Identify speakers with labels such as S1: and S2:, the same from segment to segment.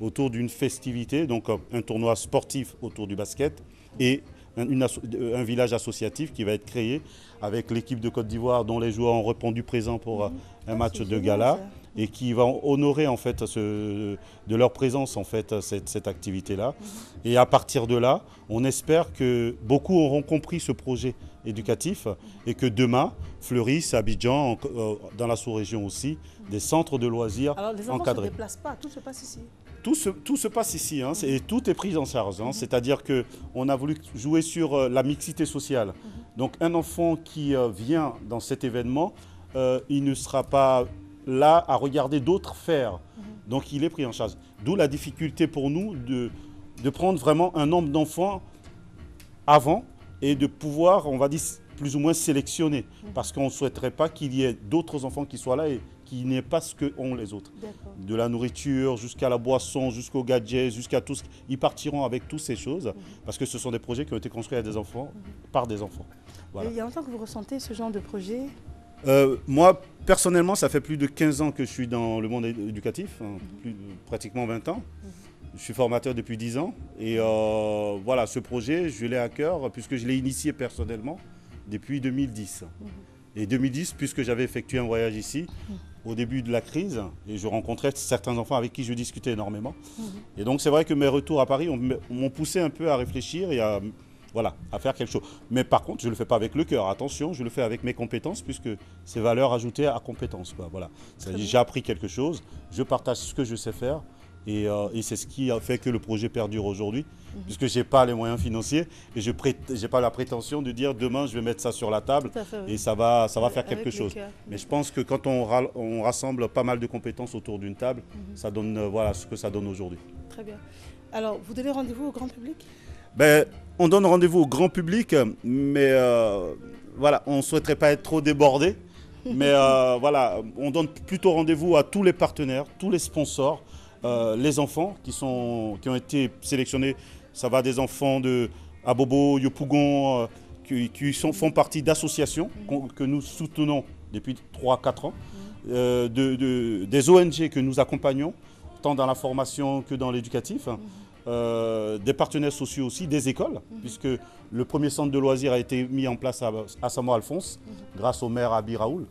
S1: autour d'une festivité, donc un tournoi sportif autour du basket et un village associatif qui va être créé avec l'équipe de Côte d'Ivoire dont les joueurs ont répondu présent pour un match de gala et qui va honorer en fait de leur présence en fait cette activité-là. Et à partir de là, on espère que beaucoup auront compris ce projet éducatif et que demain fleurissent à Abidjan, dans la sous-région aussi, des centres de loisirs encadrés.
S2: Alors les enfants ne se déplacent pas, tout se passe ici.
S1: Tout se passe ici, hein, et tout est pris en charge. Hein, c'est-à-dire qu'on a voulu jouer sur la mixité sociale. Donc un enfant qui vient dans cet événement, il ne sera pas là à regarder d'autres faire. Donc il est pris en charge. D'où la difficulté pour nous de prendre vraiment un nombre d'enfants avant et de pouvoir, on va dire, plus ou moins sélectionner. Parce qu'on ne souhaiterait pas qu'il y ait d'autres enfants qui soient là et qu'il n'y ait pas ce qu'ont les autres. De la nourriture jusqu'à la boisson, jusqu'aux gadgets, jusqu'à tout ce... Ils partiront avec toutes ces choses parce que ce sont des projets qui ont été construits à des enfants, par des enfants. Voilà.
S2: Et il y a longtemps que vous ressentez ce genre de projet?
S1: Moi, personnellement, ça fait plus de 15 ans que je suis dans le monde éducatif, hein, pratiquement 20 ans. Je suis formateur depuis 10 ans et voilà, ce projet, je l'ai à cœur puisque je l'ai initié personnellement depuis 2010. Et 2010, puisque j'avais effectué un voyage ici, au début de la crise, et je rencontrais certains enfants avec qui je discutais énormément. Et donc c'est vrai que mes retours à Paris m'ont poussé un peu à réfléchir et à faire quelque chose. Mais par contre, je ne le fais pas avec le cœur, attention, je le fais avec mes compétences, puisque c'est valeur ajoutée à compétences, quoi. Voilà. J'ai appris quelque chose, je partage ce que je sais faire, et c'est ce qui a fait que le projet perdure aujourd'hui, puisque je n'ai pas les moyens financiers et je n'ai pas la prétention de dire demain je vais mettre ça sur la table et ça va faire quelque chose. Mais je pense que quand on rassemble pas mal de compétences autour d'une table, ça donne voilà ce que ça donne aujourd'hui.
S2: Très bien. Alors, vous donnez rendez-vous au grand public?
S1: On donne rendez-vous au grand public, mais voilà, on ne souhaiterait pas être trop débordé. Mais voilà, on donne plutôt rendez-vous à tous les partenaires, tous les sponsors, les enfants qui ont été sélectionnés. Ça va des enfants de Abobo, Yopougon, qui font partie d'associations que nous soutenons depuis 3-4 ans, des ONG que nous accompagnons, tant dans la formation que dans l'éducatif. Des partenaires sociaux aussi, des écoles, puisque le premier centre de loisirs a été mis en place à Saint-Maur-Alphonse, grâce au maire Abi Raoul.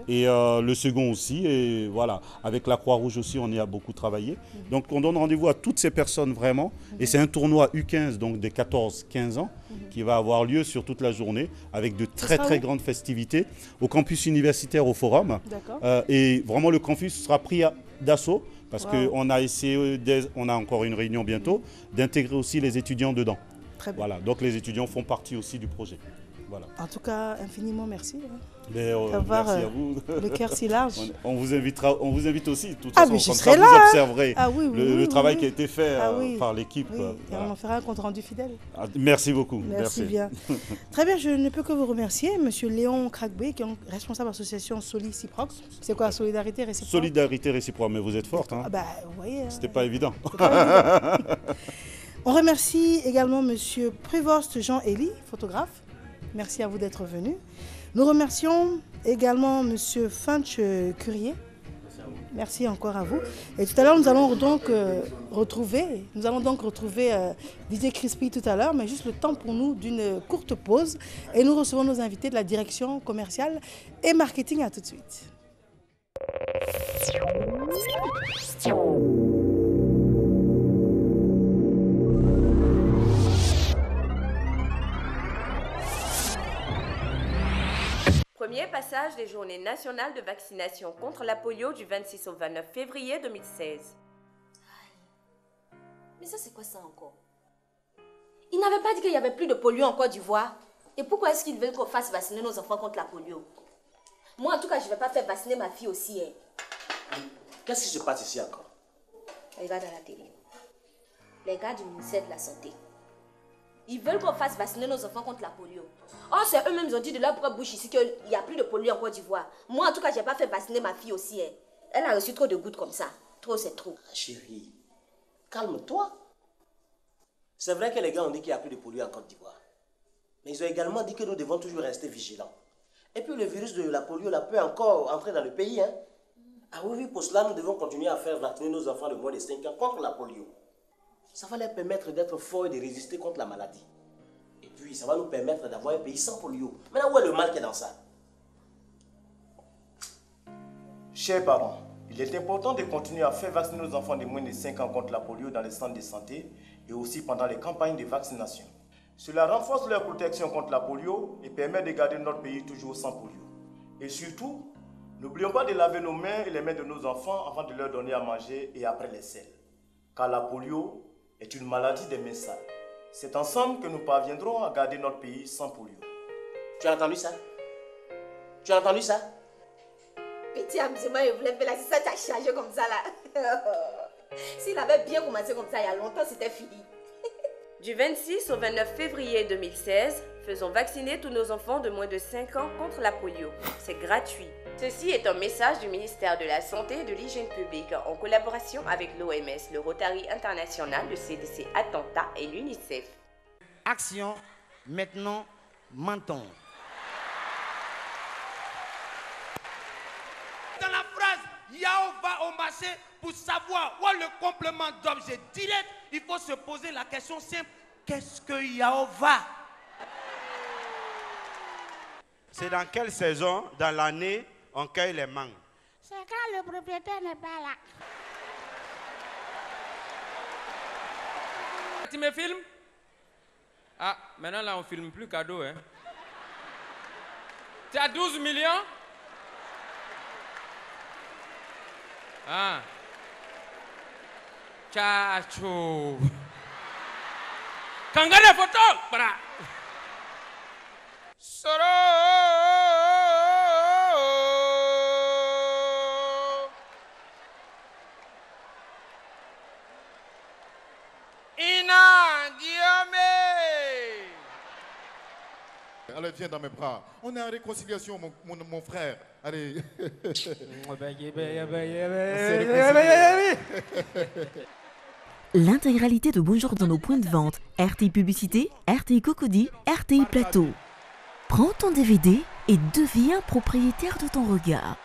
S1: Et le second aussi, et voilà, avec la Croix-Rouge aussi, on y a beaucoup travaillé. Donc on donne rendez-vous à toutes ces personnes vraiment, et c'est un tournoi U15, donc des 14-15 ans, qui va avoir lieu sur toute la journée, avec de très grandes festivités, au campus universitaire au Forum. Et vraiment le campus sera pris d'assaut, parce qu'on a essayé, on a encore une réunion bientôt, d'intégrer aussi les étudiants dedans.
S2: Très bien.
S1: Voilà, donc les étudiants font partie aussi du projet. Voilà.
S2: En tout cas, infiniment merci.
S1: Merci à vous.
S2: Le cœur si large.
S1: On vous invite aussi. De toute
S2: façon,
S1: je
S2: serai
S1: là. Vous observerez le travail qui a été fait par l'équipe.
S2: Et on en fera un compte rendu fidèle.
S1: Merci beaucoup.
S2: Merci bien. Très bien, je ne peux que vous remercier, Monsieur Léon Kragbe, qui est responsable de l'association Soli Ciprox. C'est quoi, Solidarité Réciproque?
S1: Solidarité Réciproque, mais vous êtes forte. Hein.
S2: Vous voyez.
S1: C'était pas évident.
S2: On remercie également Monsieur Prévost Jean-Élie, photographe. Merci à vous d'être venu. Nous remercions également M. Finch Curier. Merci encore à vous. Et tout à l'heure, nous allons donc retrouver DJ Crispy tout à l'heure, mais juste le temps pour nous d'une courte pause. Et nous recevons nos invités de la direction commerciale et marketing. À tout de suite.
S3: Premier passage des journées nationales de vaccination contre la polio du 26 au 29 février 2016.
S4: Mais ça, c'est quoi ça encore? Ils n'avaient pas dit qu'il n'y avait plus de polio en Côte d'Ivoire. Et pourquoi est-ce qu'ils veulent qu'on fasse vacciner nos enfants contre la polio? Moi, en tout cas, je ne vais pas faire vacciner ma fille aussi.
S5: Qu'est-ce qui se passe ici encore?
S4: Elle va dans la télé. Les gars du ministère de la Santé. Ils veulent qu'on fasse vacciner nos enfants contre la polio. Oh, c'est eux-mêmes qui ont dit de leur propre bouche ici qu'il n'y a plus de polio en Côte d'Ivoire. Moi, en tout cas, je n'ai pas fait vacciner ma fille aussi. Elle a reçu trop de gouttes comme ça. Trop, c'est trop.
S5: Chérie, calme-toi. C'est vrai que les gars ont dit qu'il n'y a plus de polio en Côte d'Ivoire. Mais ils ont également dit que nous devons toujours rester vigilants. Et puis le virus de la polio là, peut encore entrer dans le pays. Ah oui, pour cela, nous devons continuer à faire vacciner nos enfants de moins de 5 ans contre la polio. Ça va leur permettre d'être forts et de résister contre la maladie. Et puis, ça va nous permettre d'avoir un pays sans polio. Maintenant, où est le mal qui est dans ça?
S6: Chers parents, il est important de continuer à faire vacciner nos enfants de moins de 5 ans contre la polio dans les centres de santé et aussi pendant les campagnes de vaccination. Cela renforce leur protection contre la polio et permet de garder notre pays toujours sans polio. Et surtout, n'oublions pas de laver nos mains et les mains de nos enfants avant de leur donner à manger et après les selles. Car la polio est une maladie des mains sales. C'est ensemble que nous parviendrons à garder notre pays sans polio.
S5: Tu as entendu ça? Tu as entendu ça?
S4: Petit amusement, il voulait faire là, si ça t'a changé comme ça là. S'il avait bien commencé comme ça il y a longtemps, c'était fini.
S3: Du 26 au 29 février 2016, faisons vacciner tous nos enfants de moins de 5 ans contre la polio. C'est gratuit. Ceci est un message du ministère de la Santé et de l'Hygiène publique en collaboration avec l'OMS, le Rotary International, le CDC Atlanta et l'UNICEF.
S7: Action, maintenant, menton.
S8: Dans la phrase Yao va au marché, pour savoir où est le complément d'objet direct, il faut se poser la question simple, qu'est-ce que Yao va?
S9: C'est dans quelle saison dans l'année on cueille les mangues?
S10: C'est quand le propriétaire n'est pas là.
S11: Tu me filmes? Ah, maintenant là on filme plus cadeau, hein. Tu as 12 millions? Ah. Chacho. Quand on regarde les photos, voilà. Soro. Ina Diame.
S12: Allez, viens dans mes bras. On est en réconciliation, mon frère. Allez.
S13: L'intégralité de Bonjour dans nos points de vente, RTI Publicité, RTI Cocody, RTI Plateau. Prends ton DVD et deviens propriétaire de ton regard.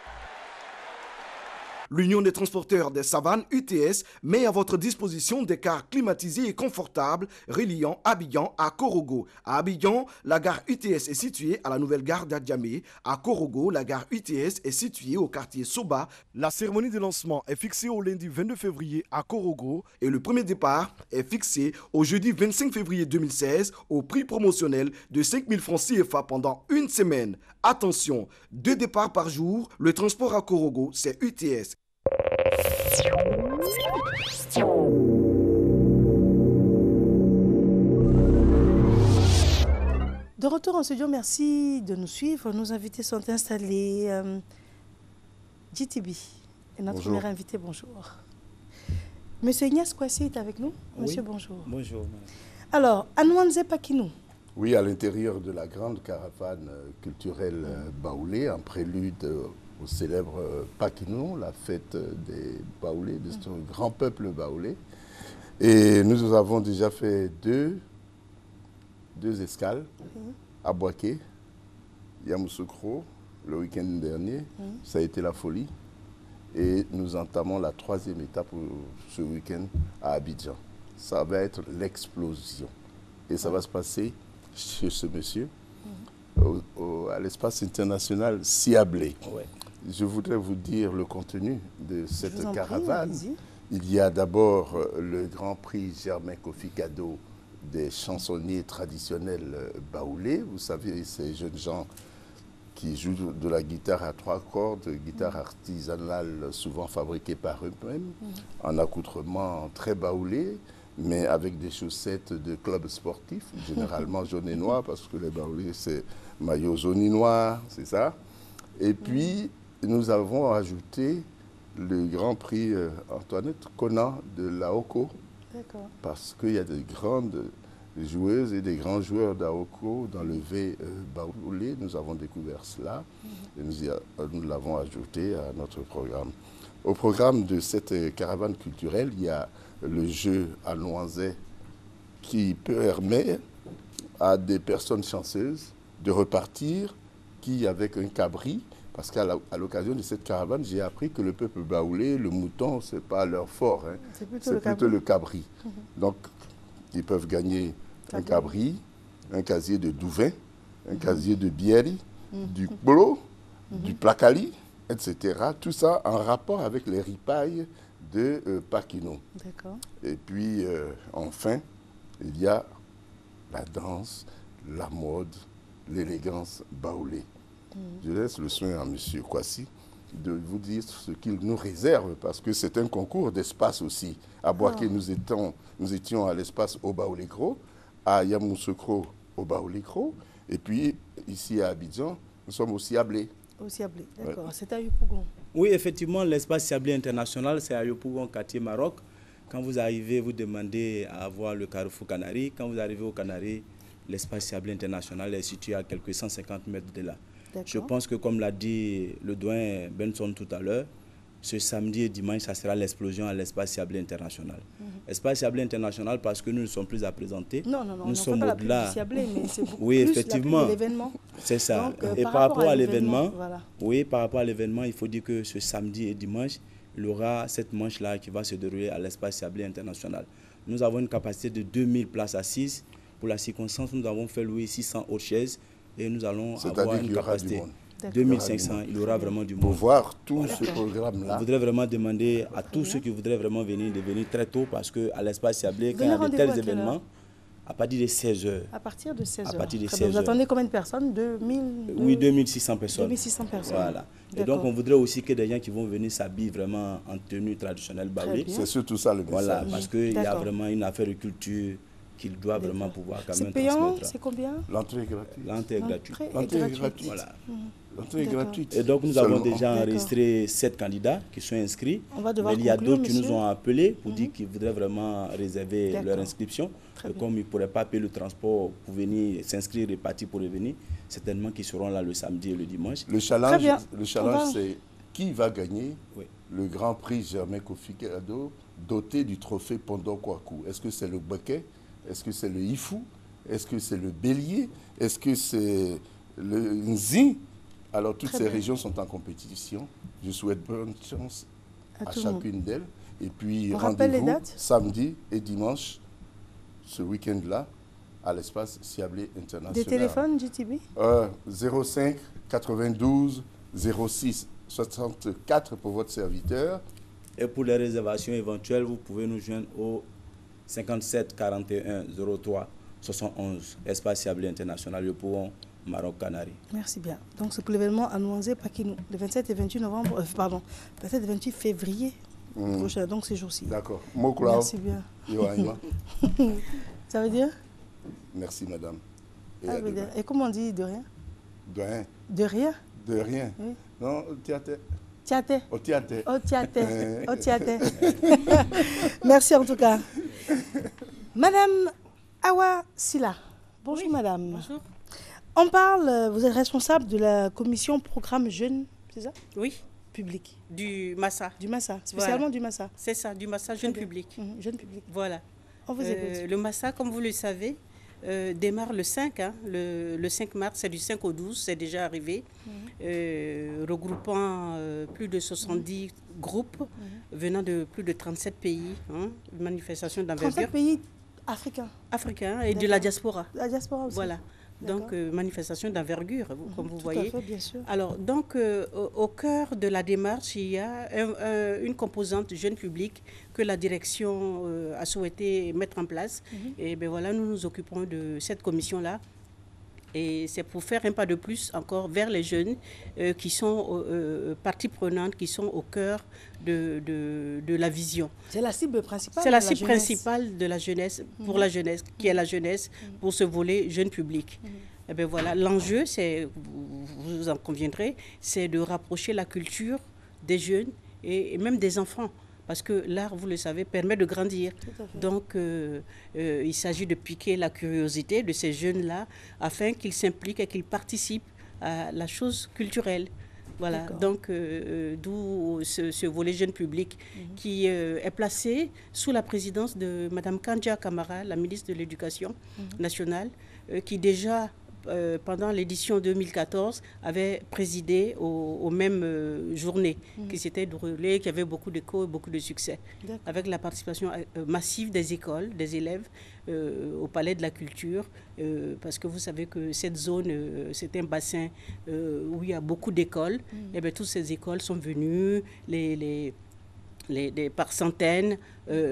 S14: L'Union des transporteurs des savanes, UTS, met à votre disposition des cars climatisés et confortables reliant Abidjan à Korogo. À Abidjan, la gare UTS est située à la nouvelle gare d'Adjamé. À Korogo, la gare UTS est située au quartier Soba. La cérémonie de lancement est fixée au lundi 22 février à Korogo et le premier départ est fixé au jeudi 25 février 2016 au prix promotionnel de 5 000 francs CFA pendant une semaine. Attention, 2 départs par jour, le transport à Korogo, c'est UTS.
S2: De retour en studio, merci de nous suivre. Nos invités sont installés. GTB est notre
S1: Bonjour.
S2: premier invité, bonjour. Monsieur Ignace Kwasi est avec nous. Monsieur,
S15: Oui.
S2: bonjour.
S15: Bonjour.
S2: Alors, Anouanze Pakinou.
S15: Oui, à l'intérieur de la grande caravane culturelle baoulée, en prélude au célèbre Pakinou, la fête des baoulés, de ce grand peuple baoulé. Et nous avons déjà fait deux escales à Boaké, Yamoussoukro, le week-end dernier. Ça a été la folie. Et nous entamons la 3e étape pour ce week-end à Abidjan. Ça va être l'explosion. Et ça va se passer chez ce monsieur, à l'espace international Siablé. Ouais. Je voudrais vous dire le contenu de cette caravane.
S2: Prie,
S15: il y a d'abord le Grand Prix Germain Kofi Kado des chansonniers traditionnels baoulés. Vous savez, ces jeunes gens qui jouent de la guitare à 3 cordes, guitare artisanale souvent fabriquée par eux-mêmes, en accoutrement très baoulé, mais avec des chaussettes de club sportif, généralement jaune et noir, parce que les baoulés, c'est maillot jaune et noir, c'est ça. Et puis, nous avons ajouté le Grand Prix Antoinette Conan de Laoko, parce qu'il y a de grandes joueuses et des grands joueurs d'Aoko dans le V baoulé. Nous avons découvert cela et nous l'avons ajouté à notre programme. Au programme de cette caravane culturelle, il y a le jeu à Louanzais qui permet à des personnes chanceuses de repartir avec un cabri, Parce qu'à l'occasion de cette caravane, j'ai appris que le peuple baoulé, le mouton, ce n'est pas leur fort. Hein. C'est plutôt le cabri. Donc, ils peuvent gagner un cabri, un casier de douvain, un casier de bieri, du kbolo, du placali, etc. Tout ça en rapport avec les ripailles de Pakino. Et puis, enfin, il y a la danse, la mode, l'élégance baoulée. Je laisse le soin à M. Kwasi de vous dire ce qu'il nous réserve, parce que c'est un concours d'espace aussi. À Boaké, nous étions à l'espace au Baoulé-Gros, à Yamoussoukro au Baoulé-Gros, et puis ici à Abidjan, nous sommes aussi à Blé.
S2: Aussi à Blé, d'accord. C'est à Yopougon.
S16: Oui, effectivement, l'espace Siablé international, c'est à Yopougon, quartier Maroc. Quand vous arrivez, vous demandez à voir le carrefour Canari. Quand vous arrivez au Canari, l'espace Siablé international est situé à quelques 150 mètres de là. Je pense que, comme l'a dit le doyen Benson tout à l'heure, ce samedi et dimanche, ça sera l'explosion à l'espace Siablé international. Espace Siablé international parce que nous ne sommes plus à présenter.
S2: Non,
S16: nous sommes au-delà.
S2: Mais c'est beaucoup
S16: oui,
S2: plus
S16: effectivement.
S2: de l'événement.
S16: C'est ça.
S2: Donc,
S16: et par rapport à l'événement,
S2: voilà.
S16: oui, par rapport à l'événement, il faut dire que ce samedi et dimanche, il y aura cette manche-là qui va se dérouler à l'espace Siablé international. Nous avons une capacité de 2000 places assises. Pour la circonstance, nous avons fait louer 600 autres chaises et nous allons avoir une capacité 2500. Il y aura vraiment du monde.
S15: Pour voir tout ce programme-là.
S16: Je voudrais vraiment demander à tous ceux qui voudraient vraiment venir de venir très tôt parce qu'à l'espace Siablé, quand il y a de tels événements, à partir de 16h.
S2: À partir de 16h.
S16: À partir de 16h.
S2: Vous attendez combien de personnes? 2000
S16: Oui, 2600 personnes.
S2: 2600 personnes.
S16: Voilà. Et donc, on voudrait aussi que des gens qui vont venir s'habillent vraiment en tenue traditionnelle baoulée.
S15: C'est surtout ça le message.
S16: Voilà, parce qu'il y a vraiment une affaire de culture qu'il doit vraiment pouvoir quand même
S2: payant,
S16: transmettre.
S2: c'est combien?
S15: L'entrée est gratuite.
S16: L'entrée est gratuite.
S15: L'entrée est gratuite.
S16: Voilà.
S15: L'entrée est gratuite.
S16: Et donc, nous avons déjà enregistré 7 candidats qui sont inscrits. Mais il y a d'autres qui nous ont appelés pour dire qu'ils voudraient vraiment réserver leur inscription. Et comme ils ne pourraient pas payer le transport pour venir s'inscrire et partir pour revenir, certainement qu'ils seront là le samedi et le dimanche.
S15: Le challenge c'est qui va gagner le Grand Prix Germain Kofi Gado doté du trophée Pondo Kwaku. Est-ce que c'est le Baké? Est-ce que c'est le Ifou? Est-ce que c'est le Bélier? Est-ce que c'est le Nzi? Alors, toutes ces régions sont en compétition. Je souhaite bonne chance à chacune d'elles. Et puis, rendez-vous samedi et dimanche, ce week-end-là, à l'espace Siablé international.
S2: Des téléphones GTB
S15: 05 92 06 64 pour votre serviteur.
S16: Et pour les réservations éventuelles, vous pouvez nous joindre au 57 41 03 71, espace Siablé international, Yopougon, Maroc, Canari.
S2: Merci bien. Donc, c'est pour l'événement à Nouanzé-Pakinou, le 27 et 28 novembre, 27 et 28 février prochain, donc ces jours-ci.
S15: D'accord.
S2: Merci bien. Ça veut dire?
S15: Merci, madame.
S2: Et comment on dit de rien?
S15: De rien.
S2: De rien?
S15: De rien.
S2: Oui.
S15: Non, tiate.
S2: Tiate.
S15: Oh, tiate.
S2: Oh, tiate. Oh, tiate. Merci en tout cas. Madame Awa Silla. Bonjour, madame.
S17: Bonjour.
S2: On parle, vous êtes responsable de la commission programme jeunes, c'est ça?
S17: Oui.
S2: Public.
S17: Du Massa.
S2: Du Massa, spécialement
S17: voilà.
S2: Du Massa.
S17: C'est ça, du Massa jeune public.
S2: Jeune public.
S17: Voilà.
S2: On vous écoute.
S17: Le Massa, comme vous le savez, démarre le 5, le 5 mars, c'est du 5 au 12, c'est déjà arrivé, regroupant plus de 70 groupes venant de plus de 37 pays, une manifestation d'envergure.
S2: 37 pays africains.
S17: Africains et de la diaspora.
S2: La diaspora aussi.
S17: Voilà. Donc, manifestation d'envergure, comme vous voyez.
S2: Tout à fait, bien sûr.
S17: Alors, donc, au cœur de la démarche, il y a une composante jeune public que la direction a souhaité mettre en place. Et bien voilà, nous nous occupons de cette commission-là. Et c'est pour faire un pas de plus encore vers les jeunes qui sont partie prenante, qui sont au cœur de la vision.
S2: C'est la cible principale.
S17: C'est la cible principale de la jeunesse, pour la jeunesse, qui est la jeunesse, pour ce volet jeune public. Et bien voilà, l'enjeu, c'est, vous en conviendrez, c'est de rapprocher la culture des jeunes et même des enfants. Parce que l'art, vous le savez, permet de grandir. Donc, il s'agit de piquer la curiosité de ces jeunes-là afin qu'ils s'impliquent et qu'ils participent à la chose culturelle. Voilà, donc d'où ce volet jeune public qui est placé sous la présidence de Mme Kandia Kamara, la ministre de l'Éducation nationale, qui déjà pendant l'édition 2014, avait présidé aux mêmes journées qui s'étaient déroulées, qui avaient beaucoup d'écho et beaucoup de succès, avec la participation massive des écoles, des élèves au Palais de la Culture, parce que vous savez que cette zone, c'est un bassin où il y a beaucoup d'écoles. Et bien, toutes ces écoles sont venues, par centaines,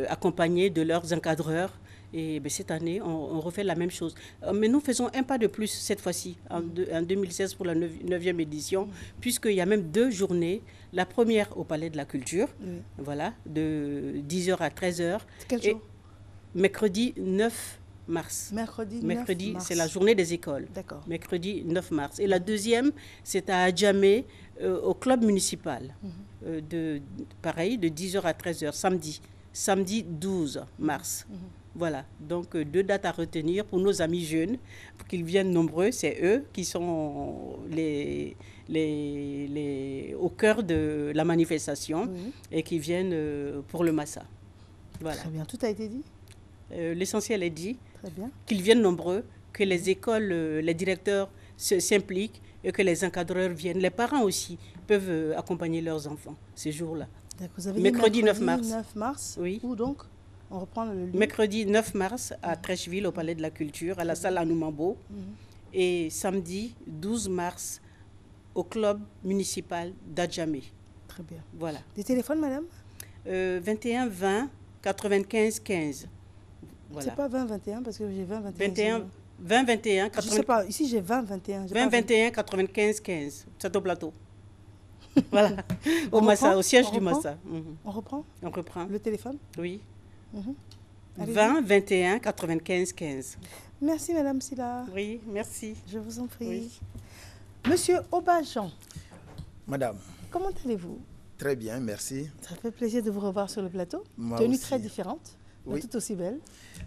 S17: accompagnées de leurs encadreurs. Et bien, cette année, on refait la même chose. Mais nous faisons un pas de plus cette fois-ci, en 2016 pour la 9e édition, puisqu'il y a même 2 journées. La première au Palais de la Culture, voilà, de 10h à 13h.
S2: Quel jour?
S17: Mercredi 9 mars.
S2: Mercredi 9 mars.
S17: C'est la journée des écoles.
S2: D'accord.
S17: Mercredi 9 mars. Et la deuxième, c'est à Adjamé, au club municipal. Pareil, de 10h à 13h, samedi. Samedi 12 mars. Voilà, donc 2 dates à retenir pour nos amis jeunes, pour qu'ils viennent nombreux. C'est eux qui sont au cœur de la manifestation et qui viennent pour le Massa. Voilà.
S2: Très bien, tout a été dit.
S17: L'essentiel est dit.
S2: Très bien.
S17: Qu'ils viennent nombreux, que les écoles, les directeurs s'impliquent et que les encadreurs viennent. Les parents aussi peuvent accompagner leurs enfants ces jours-là.
S2: Vous avez
S17: mercredi
S2: dit
S17: 9 mars.
S2: 9 mars.
S17: Oui.
S2: Où donc? On reprend le lieu.
S17: Mercredi 9 mars à Trècheville, au Palais de la Culture, à la salle Anoumambo. Et samedi 12 mars au club municipal d'Adjamé.
S2: Très bien.
S17: Voilà.
S2: Des téléphones, madame?
S17: 21 20 95 15. Voilà.
S2: C'est pas 20 21 parce que j'ai 20 21.
S17: 20 21
S2: Je sais pas, ici j'ai 20 21.
S17: 20 21 95 15. C'est au plateau. Voilà. Au Massa, au siège du Massa.
S2: On reprend?
S17: On reprend.
S2: Le téléphone?
S17: Oui. 20 21 95 15.
S2: Merci Madame Silla.
S17: Oui, merci.
S2: Je vous en prie.
S17: Oui.
S2: Monsieur Obajan.
S18: Madame.
S2: Comment allez-vous?
S18: Très bien, merci.
S2: Ça fait plaisir de vous revoir sur le plateau.
S18: Moi
S2: Tenue
S18: aussi.
S2: très différente, mais tout aussi belle.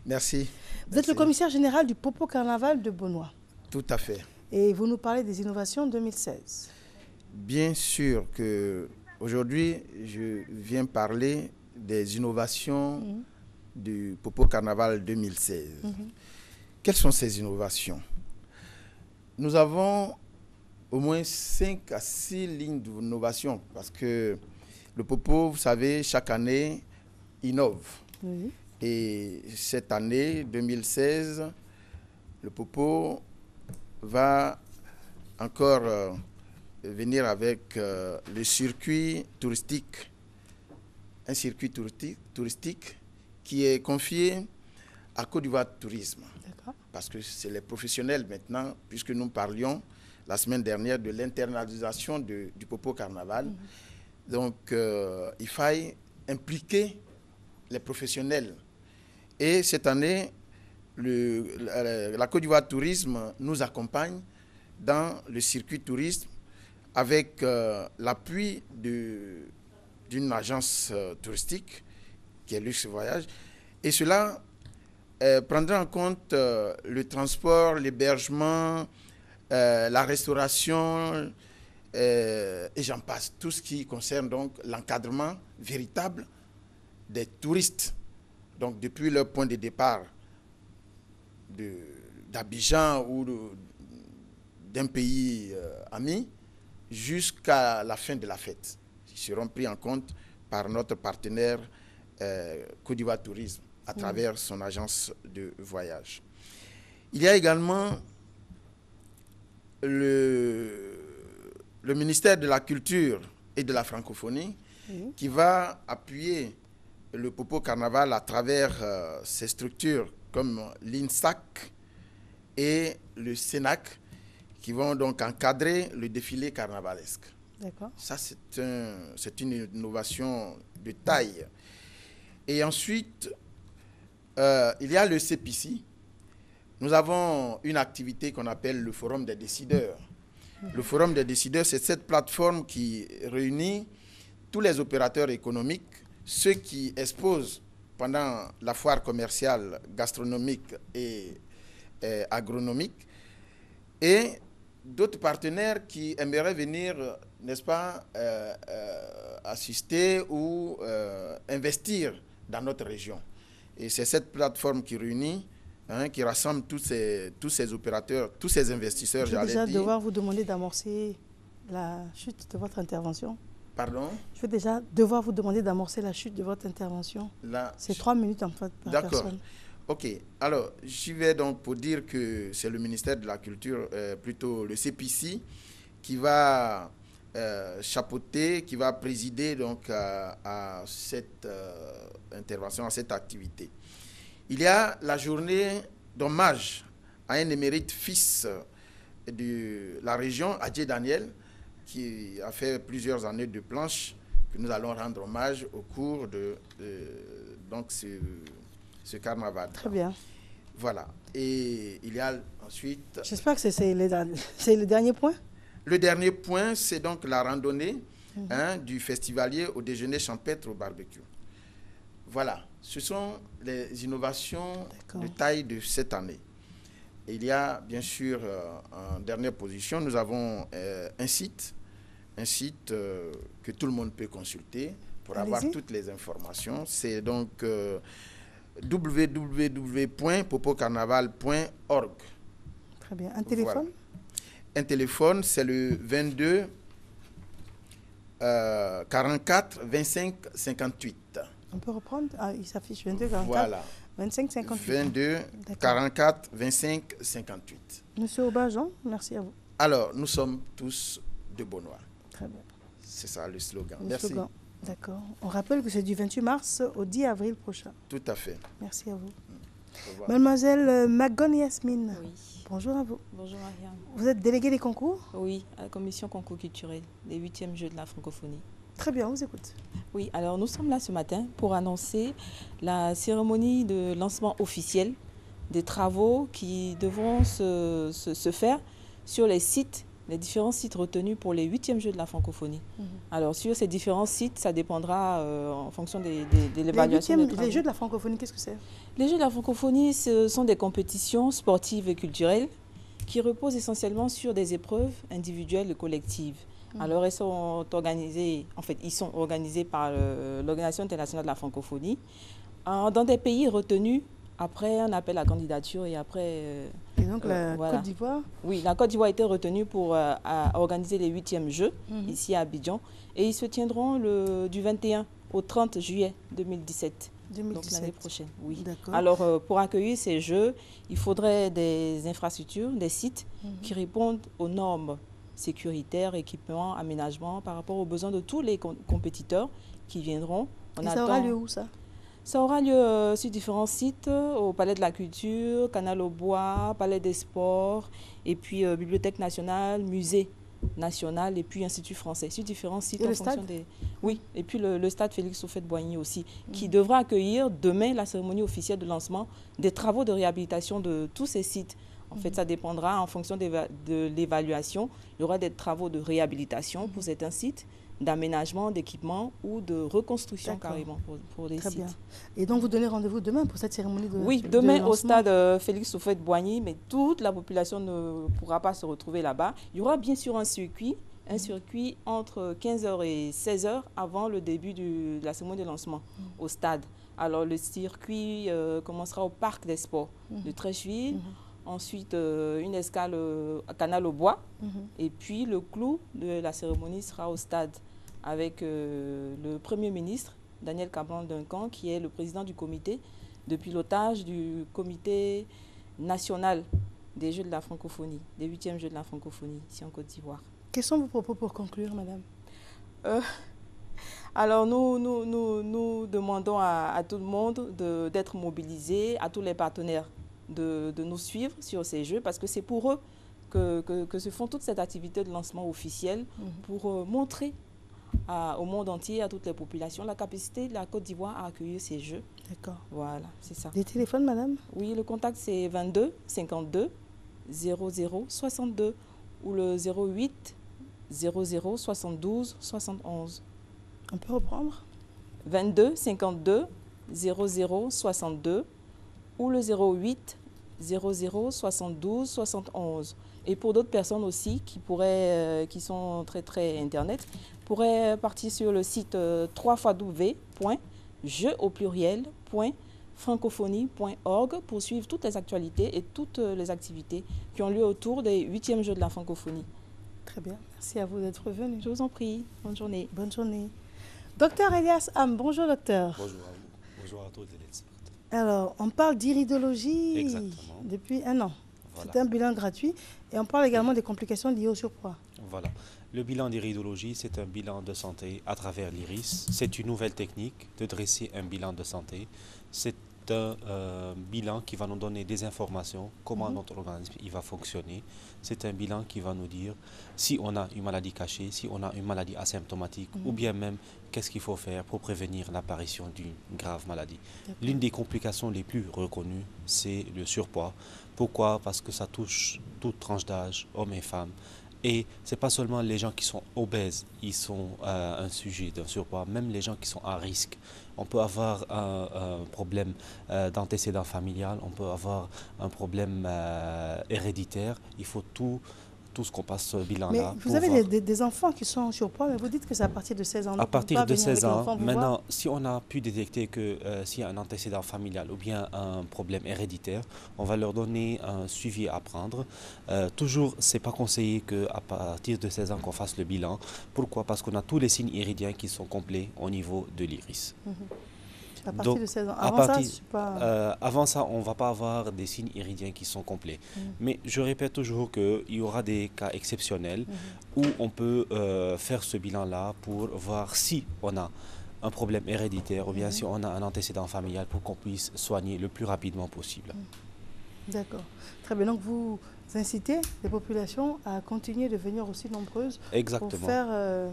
S18: Merci.
S2: Vous êtes le commissaire général du Popo Carnaval de Beaunois.
S18: Tout à fait.
S2: Et vous nous parlez des innovations 2016.
S18: Bien sûr que aujourd'hui, je viens parler des innovations du Popo Carnaval 2016. Quelles sont ces innovations? Nous avons au moins 5 à 6 lignes d'innovation parce que le Popo, vous savez, chaque année, innove. Et cette année, 2016, le Popo va encore venir avec le circuit touristique. Un circuit touristique qui est confié à Côte d'Ivoire Tourisme. Parce que c'est les professionnels maintenant, puisque nous parlions la semaine dernière de l'internalisation du Popo Carnaval. Donc, il faille impliquer les professionnels. Et cette année, la Côte d'Ivoire Tourisme nous accompagne dans le circuit tourisme avec l'appui d'une agence touristique qui est Luxe Voyage. Et cela prendra en compte le transport, l'hébergement, la restauration, et j'en passe. Tout ce qui concerne donc l'encadrement véritable des touristes. Donc depuis leur point de départ d'Abidjan ou d'un pays ami jusqu'à la fin de la fête. Ils seront pris en compte par notre partenaire Côte d'Ivoire Tourisme à travers son agence de voyage. Il y a également le ministère de la Culture et de la Francophonie qui va appuyer le Popo Carnaval à travers ces structures comme l'INSAC et le SENAC qui vont donc encadrer le défilé carnavalesque.
S2: D'accord.
S18: Ça, c'est une innovation de taille. Et ensuite, il y a le CPC. Nous avons une activité qu'on appelle le Forum des décideurs. Le Forum des décideurs, c'est cette plateforme qui réunit tous les opérateurs économiques, ceux qui exposent pendant la foire commerciale, gastronomique et agronomique, et d'autres partenaires qui aimeraient venir, n'est-ce pas, assister ou investir dans notre région. Et c'est cette plateforme qui réunit hein, qui rassemble tous ces opérateurs, tous ces investisseurs,
S2: Je vais
S18: j'allais
S2: déjà
S18: dire.
S2: devoir vous demander d'amorcer la chute de votre intervention.
S18: Pardon?
S2: Je vais déjà devoir vous demander d'amorcer la chute de votre intervention. C'est 3 minutes en fait par
S18: D'accord.
S2: personne.
S18: Ok. Alors, j'y vais donc pour dire que c'est le ministère de la Culture, plutôt le CPC, qui va chapeauter, qui va présider donc à cette intervention, à cette activité. Il y a la journée d'hommage à un émérite fils de la région, Adjé Daniel, qui a fait plusieurs années de planche, que nous allons rendre hommage au cours de donc ce carnaval.
S2: Très bien.
S18: Voilà. Et il y a ensuite...
S2: J'espère que c'est le dernier point.
S18: Le dernier point, c'est donc la randonnée du festivalier au déjeuner champêtre au barbecue. Voilà. Ce sont les innovations de taille de cette année. Et il y a bien sûr, en dernière position, nous avons un site que tout le monde peut consulter pour avoir toutes les informations. C'est donc www.popocarnaval.org.
S2: Très bien. Un téléphone?
S18: Voilà. Un téléphone, c'est le 22 44 25 58.
S2: On peut reprendre? Ah, il s'affiche 22 44
S18: voilà.
S2: 25 58.
S18: 22 44 25 58.
S2: Monsieur Aubajon, merci à vous.
S18: Alors, nous sommes tous de Beaunois.
S2: Très bien.
S18: C'est ça le slogan.
S2: Le
S18: Merci.
S2: slogan. D'accord. On rappelle que c'est du 28 mars au 10 avril prochain.
S18: Tout à fait.
S2: Merci à vous.
S18: Au revoir.
S2: Mademoiselle Magon Yasmine.
S19: Oui.
S2: Bonjour à vous.
S19: Bonjour Marianne.
S2: Vous êtes déléguée des concours?
S19: Oui, à la commission concours culturel des 8e Jeux de la francophonie.
S2: Très bien, on vous écoute.
S19: Oui, alors nous sommes là ce matin pour annoncer la cérémonie de lancement officiel des travaux qui devront se faire sur les sites, les différents sites retenus pour les 8e Jeux de la francophonie. Alors sur ces différents sites, ça dépendra en fonction de l'évaluation des travaux.
S2: Les Jeux de la francophonie, qu'est-ce que c'est?
S19: Les Jeux de la francophonie, ce sont des compétitions sportives et culturelles qui reposent essentiellement sur des épreuves individuelles et collectives. Alors, ils sont organisés par l'Organisation internationale de la francophonie dans des pays retenus après un appel à candidature et après...
S2: et donc la Côte d'Ivoire?
S19: Oui, la Côte d'Ivoire a été retenue pour organiser les 8e Jeux ici à Abidjan et ils se tiendront du 21 au 30 juillet 2017. Donc l'année prochaine, oui. Alors, pour accueillir ces Jeux, il faudrait des infrastructures, des sites qui répondent aux normes sécuritaires, équipements, aménagements par rapport aux besoins de tous les compétiteurs qui viendront.
S2: Ça aura lieu où ça?
S19: Ça aura lieu sur différents sites, au Palais de la Culture, Canal au Bois, Palais des Sports, et puis Bibliothèque nationale, Musée national et puis Institut français, sur différents sites.
S2: Et le stade?
S19: Oui, et puis le stade Félix Houphouët-Boigny aussi, qui devra accueillir demain la cérémonie officielle de lancement des travaux de réhabilitation de tous ces sites. En fait, ça dépendra en fonction de l'évaluation. Il y aura des travaux de réhabilitation pour certains sites, d'aménagement, d'équipement ou de reconstruction carrément pour les sites.
S2: Très bien. Et donc, vous donnez rendez-vous demain pour cette cérémonie de
S19: Oui, demain au stade Félix Houphouët-Boigny, mais toute la population ne pourra pas se retrouver là-bas. Il y aura bien sûr un circuit entre 15h et 16h avant le début de la cérémonie de lancement au stade. Alors, le circuit commencera au Parc des Sports de Treichville. Ensuite, une escale à Canal au Bois. Et puis, le clou de la cérémonie sera au stade avec le Premier ministre, Daniel Caban-Duncan, qui est le président du comité de pilotage du comité national des Jeux de la francophonie, des 8e Jeux de la francophonie, ici en Côte d'Ivoire.
S2: Quels sont vos propos pour conclure, madame?
S19: Alors, nous demandons à tout le monde d'être mobilisé, à tous les partenaires de nous suivre sur ces Jeux, parce que c'est pour eux que se font toute cette activité de lancement officiel pour montrer au monde entier, à toutes les populations, la capacité de la Côte d'Ivoire à accueillir ces Jeux.
S2: D'accord.
S19: Voilà, c'est ça.
S2: Des téléphones, madame?
S19: Oui, le contact c'est 22 52 00 62 ou le 08 00 72 71.
S2: On peut reprendre?
S19: 22 52 00 62 ou le 08 00 72 71. Et pour d'autres personnes aussi qui sont très internet, pourraient partir sur le site www.jeux.fr francophonie.org pour suivre toutes les actualités et toutes les activités qui ont lieu autour des 8e Jeux de la francophonie.
S2: Très bien, merci à vous d'être venu.
S19: Je vous en prie, bonne journée.
S2: Bonne journée. Docteur Elias Am, bonjour docteur.
S20: Bonjour à vous, bonjour à tous les téléspectateurs.
S2: Alors, on parle d'iridologie depuis 1 an. Voilà. C'est un bilan gratuit et on parle également des complications liées au surpoids.
S20: Voilà. Le bilan d'iridologie, c'est un bilan de santé à travers l'iris. C'est une nouvelle technique de dresser un bilan de santé. C'est un bilan qui va nous donner des informations, comment notre organisme il va fonctionner. C'est un bilan qui va nous dire si on a une maladie cachée, si on a une maladie asymptomatique, ou bien même qu'est-ce qu'il faut faire pour prévenir l'apparition d'une grave maladie. L'une des complications les plus reconnues, c'est le surpoids. Pourquoi? Parce que ça touche toute tranche d'âge, hommes et femmes. Et ce n'est pas seulement les gens qui sont obèses, ils sont un sujet d'un surpoids, même les gens qui sont à risque. On peut avoir un problème d'antécédent familial, on peut avoir un problème héréditaire. Il faut tout ce qu'on passe ce bilan-là.
S2: Mais vous avez des enfants qui sont en surpoids, mais vous dites que c'est à partir de 16 ans.
S20: À partir de 16 ans, maintenant, si on a pu détecter que s'il y a un antécédent familial ou bien un problème héréditaire, on va leur donner un suivi à prendre. Toujours, ce n'est pas conseillé qu'à partir de 16 ans qu'on fasse le bilan. Pourquoi? Parce qu'on a tous les signes iridiens qui sont complets au niveau de l'iris.
S2: À partir de 16 ans.
S20: Avant ça, on ne va pas avoir des signes iridiens qui sont complets. Mais je répète toujours qu'il y aura des cas exceptionnels où on peut faire ce bilan-là pour voir si on a un problème héréditaire ou bien si on a un antécédent familial pour qu'on puisse soigner le plus rapidement possible.
S2: D'accord. Très bien. Donc vous incitez les populations à continuer de venir aussi nombreuses pour faire...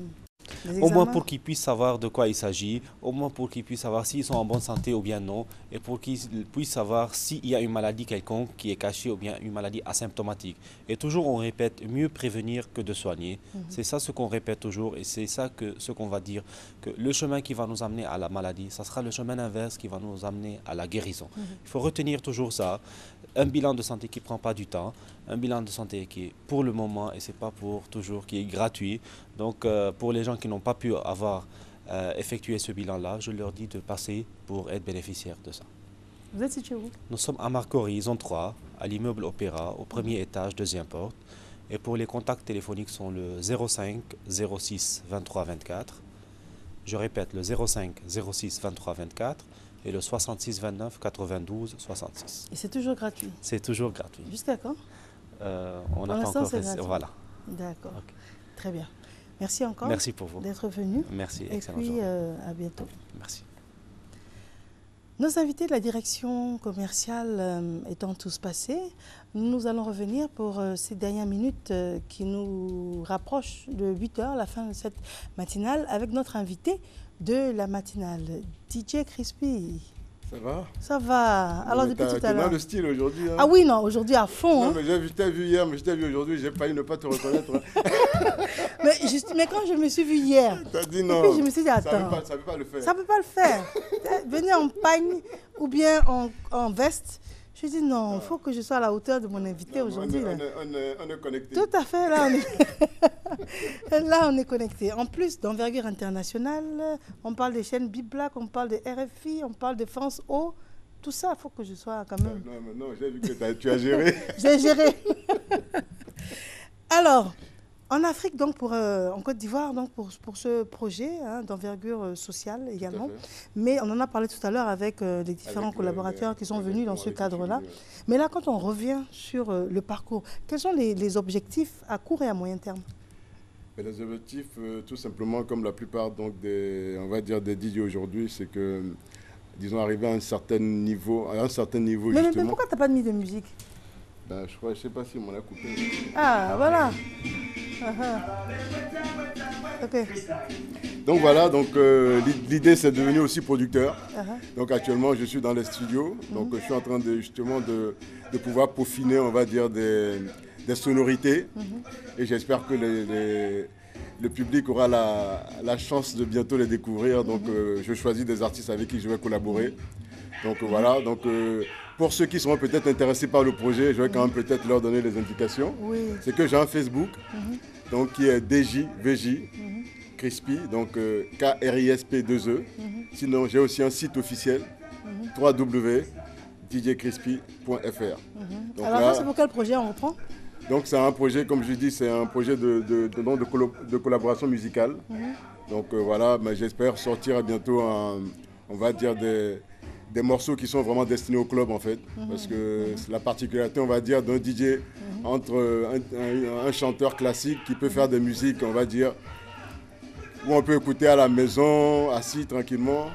S20: au moins pour qu'ils puissent savoir de quoi il s'agit, au moins pour qu'ils puissent savoir s'ils sont en bonne santé ou bien non, et pour qu'ils puissent savoir s'il y a une maladie quelconque qui est cachée ou bien une maladie asymptomatique. Et toujours on répète, mieux prévenir que de soigner. C'est ça ce qu'on répète toujours et c'est ça ce qu'on va dire, que le chemin qui va nous amener à la maladie, ça sera le chemin inverse qui va nous amener à la guérison. Il faut retenir toujours ça. Un bilan de santé qui ne prend pas du temps, un bilan de santé qui est pour le moment et c'est pas pour toujours, qui est gratuit. Donc pour les gens qui n'ont pas pu avoir effectué ce bilan-là, je leur dis de passer pour être bénéficiaires de ça.
S2: Vous êtes situé où?
S20: Nous sommes à Marcory, zone 3, à l'immeuble Opéra, au premier étage, deuxième porte. Et pour les contacts téléphoniques sont le 05 06 23 24. Je répète, le 05 06 23 24. Et le 66 29 92 66.
S2: Et c'est toujours gratuit?
S20: C'est toujours gratuit.
S2: Jusqu'à quand?
S20: On n'a pas encore fait. Voilà.
S2: D'accord. Okay. Très bien. Merci encore.
S20: Merci pour vous
S2: d'être venu.
S20: Merci.
S2: Et puis à bientôt.
S20: Merci.
S2: Nos invités de la direction commerciale étant tous passés, nous allons revenir pour ces dernières minutes qui nous rapprochent de 8h, la fin de cette matinale, avec notre invité de la matinale, DJ Crispy.
S21: Ça va?
S2: Ça va. Alors depuis tout à l'heure.
S21: Tu as le style aujourd'hui. Hein?
S2: Ah oui, non, aujourd'hui à fond.
S21: Non, mais je t'ai vu hier, mais je t'ai vu aujourd'hui, j'ai failli ne pas te reconnaître.
S2: mais quand je me suis vu hier,
S21: t'as dit non.
S2: Et puis je me suis dit, attends,
S21: ça ne peut pas le faire.
S2: Ça ne peut pas le faire. Venir en pagne ou bien en veste. Je dis non, il faut que je sois à la hauteur de mon invité aujourd'hui.
S21: On est connecté.
S2: Tout à fait, là on est connecté. En plus d'envergure internationale, on parle des chaînes Big Black, on parle de RFI, on parle de France O. Tout ça, il faut que je sois quand même...
S21: Non, j'ai vu que tu as géré.
S2: J'ai géré. Alors, en Afrique, donc en Côte d'Ivoire, donc pour ce projet d'envergure sociale également. Mais on en a parlé tout à l'heure avec les différents collaborateurs qui sont venus dans ce cadre-là. Mais là, quand on revient sur le parcours, quels sont les objectifs à court et à moyen terme?
S21: Les objectifs, tout simplement, comme la plupart donc, on va dire des DJ aujourd'hui, c'est que, disons, arriver à un certain niveau,
S2: mais pourquoi tu n'as pas mis de musique?
S21: Ben, je ne sais pas si on l'a coupé.
S2: Ah, voilà. Ok.
S21: Donc voilà, l'idée c'est de devenir aussi producteur. Donc actuellement je suis dans les studios, donc je suis en train de pouvoir peaufiner, on va dire, des sonorités. Et j'espère que le public aura la chance de bientôt les découvrir. Donc je choisis des artistes avec qui je vais collaborer. Donc voilà, pour ceux qui seront peut-être intéressés par le projet, je vais quand même peut-être leur donner les indications. C'est que j'ai un Facebook, donc qui est DJVJ Crispy, donc KRISP2E. Sinon, j'ai aussi un site officiel www.djcrispy.fr.
S2: Alors ça, c'est pour quel projet on reprend?
S21: Donc c'est un projet, comme je dis, c'est un projet de collaboration musicale. Donc voilà, mais j'espère sortir bientôt, on va dire, des morceaux qui sont vraiment destinés au club en fait. Parce que la particularité, on va dire, d'un DJ entre un chanteur classique qui peut faire des musiques, on va dire, où on peut écouter à la maison, assis tranquillement.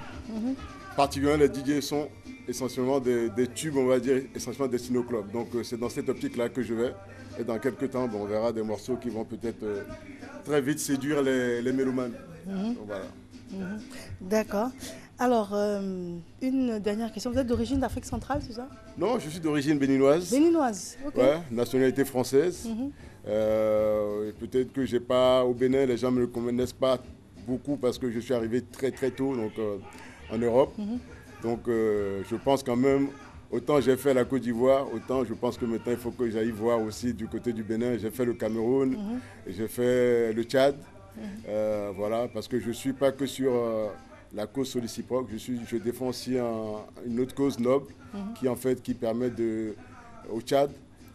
S21: Particulièrement, les DJ sont essentiellement des tubes, on va dire, essentiellement destinés au club. Donc c'est dans cette optique-là que je vais. Et dans quelques temps, on verra des morceaux qui vont peut-être très vite séduire les mélomanes. Donc, voilà.
S2: D'accord. Alors, une dernière question. Vous êtes d'origine d'Afrique centrale, c'est ça?
S21: Non, je suis d'origine béninoise.
S2: Béninoise, ok.
S21: Ouais, nationalité française. Peut-être que j'ai pas au Bénin, les gens ne me connaissent pas beaucoup parce que je suis arrivé très très tôt donc, en Europe. Donc je pense quand même, autant j'ai fait la Côte d'Ivoire, autant je pense que maintenant il faut que j'aille voir aussi du côté du Bénin. J'ai fait le Cameroun, j'ai fait le Tchad. Voilà, parce que je ne suis pas que sur la cause soliciproque, je défends aussi une autre cause noble qui permet au Tchad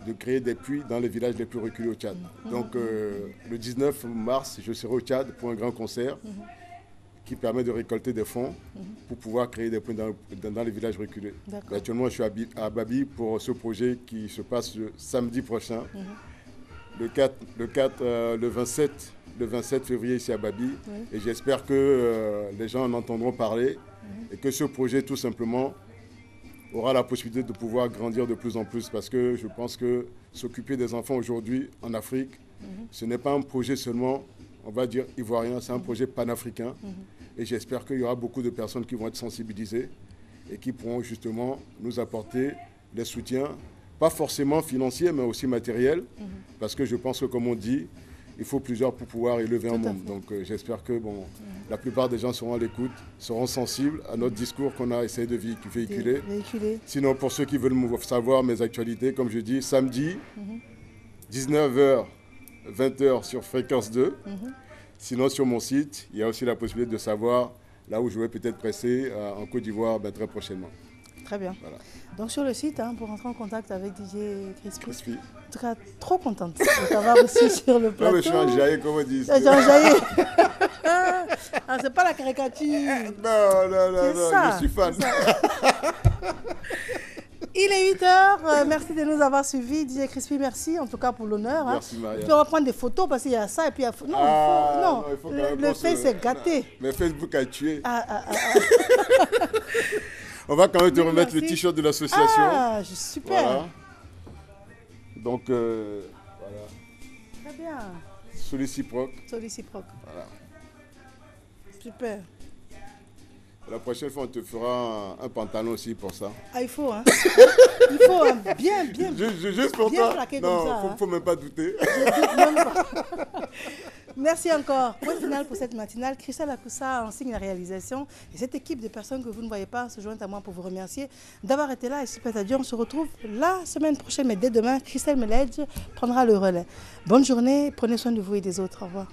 S21: de créer des puits dans les villages les plus reculés au Tchad. Donc le 19 mars, je serai au Tchad pour un grand concert qui permet de récolter des fonds pour pouvoir créer des puits dans les villages reculés. Actuellement, je suis à Babi pour ce projet qui se passe le samedi prochain, le 27 février ici à Babi. Et j'espère que les gens en entendront parler et que ce projet tout simplement aura la possibilité de pouvoir grandir de plus en plus parce que je pense que s'occuper des enfants aujourd'hui en Afrique, ce n'est pas un projet seulement, on va dire, ivoirien, c'est un projet panafricain. Et j'espère qu'il y aura beaucoup de personnes qui vont être sensibilisées et qui pourront justement nous apporter des soutiens, pas forcément financiers, mais aussi matériels, parce que je pense que, comme on dit, il faut plusieurs pour pouvoir élever un monde. Donc j'espère que la plupart des gens seront à l'écoute, seront sensibles à notre discours qu'on a essayé de véhiculer. Sinon, pour ceux qui veulent savoir mes actualités, comme je dis, samedi, 19h, 20h sur Fréquence 2. Sinon, sur mon site, il y a aussi la possibilité de savoir là où je vais peut-être presser en Côte d'Ivoire très prochainement.
S2: Très bien. Voilà. Donc sur le site, pour entrer en contact avec DJ Crispy. En tout cas, trop contente de t'avoir aussi sur le plateau.
S21: Non, mais je suis enjaillé, comme on dit.
S2: Enjaillé. C'est pas la caricature.
S21: Non, je suis fan.
S2: Il est 8h, merci de nous avoir suivis. DJ Crispy, merci en tout cas pour l'honneur.
S21: Merci Maria.
S2: Et puis on va prendre des photos parce qu'il y a ça et puis le fait c'est gâté.
S21: Mais Facebook a tué. On va quand même te remettre le t-shirt de l'association.
S2: Ah, super. Voilà.
S21: Donc, voilà.
S2: Très bien.
S21: Soliciproque.
S2: Voilà. Super.
S21: La prochaine fois, on te fera un pantalon aussi pour ça.
S2: Ah, il faut, il faut, bien.
S21: Juste pour
S2: bien
S21: toi. Non, faut même pas douter.
S2: Je doute même pas. Merci encore. Point final pour cette matinale. Christelle Akoussa en signe la réalisation. Et cette équipe de personnes que vous ne voyez pas se joint à moi pour vous remercier d'avoir été là. Et si peut-être Dieu, on se retrouve la semaine prochaine, mais dès demain, Christelle Meledge prendra le relais. Bonne journée, prenez soin de vous et des autres. Au revoir.